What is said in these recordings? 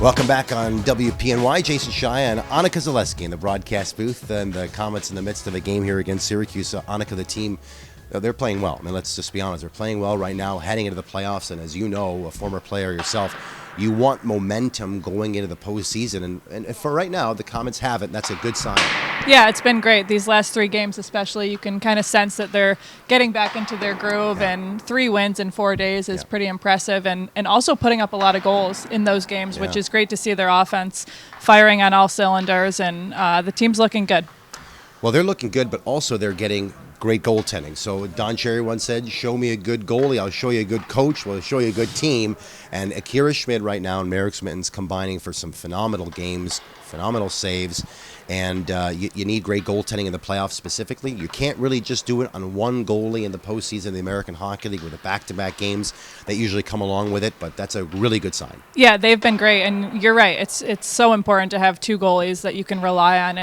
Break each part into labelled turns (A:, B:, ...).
A: Welcome back on WPNY. Jason Shia and Annika Zaleski in the broadcast booth, and the Comets in the midst of a game here against Syracuse. So Annika, the team, they're playing well. I mean, let's just be honest. They're playing well right now, heading into the playoffs. And as you know, a former player yourself, you want momentum going into the postseason. And for right now, the Comets have it, and that's a good sign.
B: Yeah, it's been great. These last 3 games especially, you can kind of sense that they're getting back into their groove, and 3 wins in 4 days is pretty impressive, and also putting up a lot of goals in those games, which is great to see their offense firing on all cylinders, and the team's looking good.
A: Well, they're looking good, but also they're getting great goaltending. So Don Cherry once said, show me a good goalie, I'll show you a good coach, we'll show you a good team. And Akira Schmid right now and Merrick Smitten's combining for some phenomenal games, phenomenal saves. And you need great goaltending in the playoffs specifically. You can't really just do it on one goalie in the postseason of the American Hockey League with the back-to-back games that usually come along with it, but that's a really good sign.
B: Yeah, they've been great, and you're right. It's so important to have 2 goalies that you can rely on,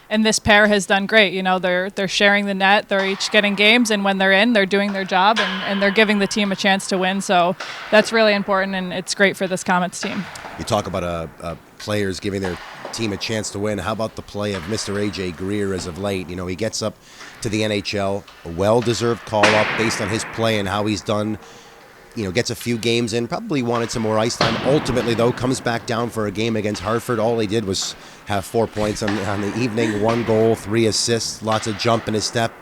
B: and this pair has done great. You know, they're sharing the net, they're each getting games, and when they're in, they're doing their job, and they're giving the team a chance to win. So that's really important, and it's great for this Comets team.
A: You talk about players giving their team a chance to win. How about the play of Mr. A.J. Greer as of late? You know, he gets up to the NHL, a well-deserved call-up based on his play and how he's done. You know, gets a few games in, probably wanted some more ice time. Ultimately, though, comes back down for a game against Hartford. All he did was have 4 points on the evening, 1 goal, 3 assists, lots of jump in his step.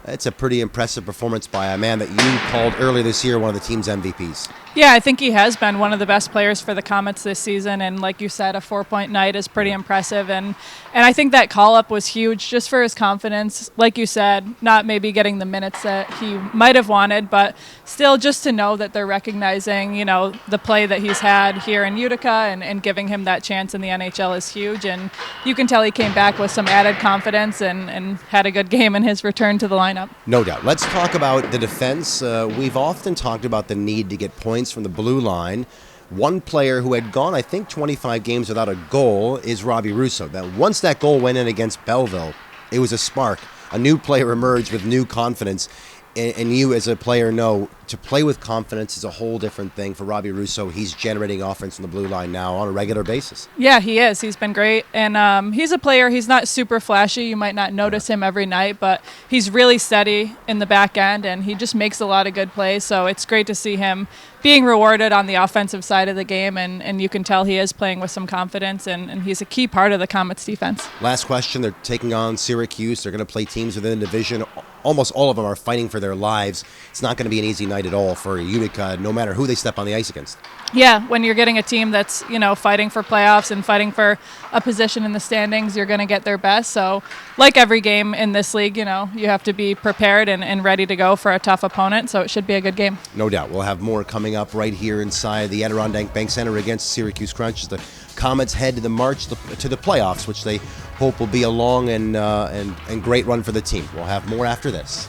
A: It's a pretty impressive performance by a man that you called earlier this year one of the team's MVPs.
B: Yeah, I think he has been one of the best players for the Comets this season, and like you said, a 4-point night is pretty impressive, and I think that call-up was huge just for his confidence. Like you said, not maybe getting the minutes that he might have wanted, but still just to know that they're recognizing, you know, the play that he's had here in Utica and giving him that chance in the NHL is huge, and you can tell he came back with some added confidence and had a good game in his return to the lineup.
A: No doubt. Let's talk about the defense. We've often talked about the need to get points from the blue line. One player who had gone, I think, 25 games without a goal is Robbie Russo. That once that goal went in against Belleville, it was a spark. A new player emerged with new confidence. And you, as a player, know to play with confidence is a whole different thing for Robbie Russo. He's generating offense from the blue line now on a regular basis.
B: Yeah, he is. He's been great. And he's a player. He's not super flashy. You might not notice him every night, but he's really steady in the back end, and he just makes a lot of good plays. So it's great to see him being rewarded on the offensive side of the game, and you can tell he is playing with some confidence, and he's a key part of the Comets defense.
A: Last question. They're taking on Syracuse. They're going to play teams within the division. Almost all of them are fighting for their lives. It's not going to be an easy night at all for Utica, no matter who they step on the ice against.
B: Yeah, when you're getting a team that's, you know, fighting for playoffs and fighting for a position in the standings, you're going to get their best. So like every game in this league, you know, you have to be prepared and ready to go for a tough opponent. So it should be a good game.
A: No doubt. We'll have more coming up right here inside the Adirondack Bank Center against Syracuse Crunch as the Comets head to the march to the playoffs, which they hope will be a long and great run for the team. We'll have more after this.